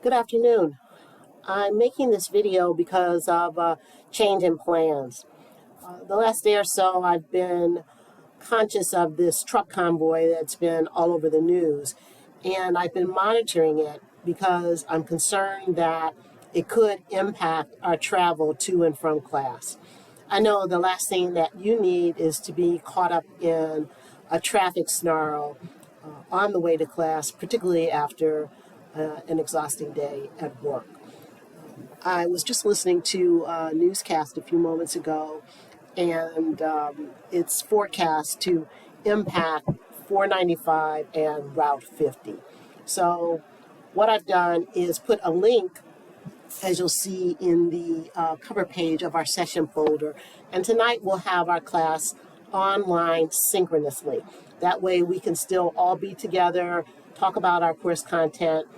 Good afternoon. I'm making this video because of a change in plans. The last day or so, I've been conscious of this truck convoy that's been all over the news, and I've been monitoring it because I'm concerned that it could impact our travel to and from class. I know the last thing that you need is to be caught up in a traffic snarl on the way to class, particularly after an exhausting day at work. I was just listening to a newscast a few moments ago, and it's forecast to impact 495 and Route 50. So, what I've done is put a link, as you'll see in the cover page of our session folder, and tonight we'll have our class online synchronously. That way, we can still all be together, talk about our course content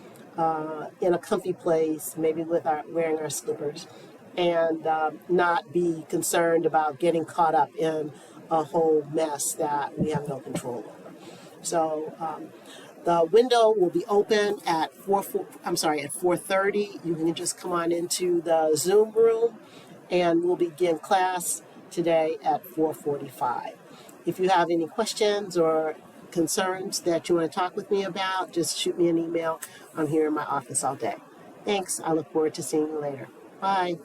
in a comfy place, maybe with wearing our slippers, and not be concerned about getting caught up in a whole mess that we have no control over. So the window will be open at 4:30. You can just come on into the Zoom room, and we'll begin class today at 4:45. If you have any questions or concerns that you want to talk with me about, just shoot me an email. I'm here in my office all day. Thanks. I look forward to seeing you later. Bye.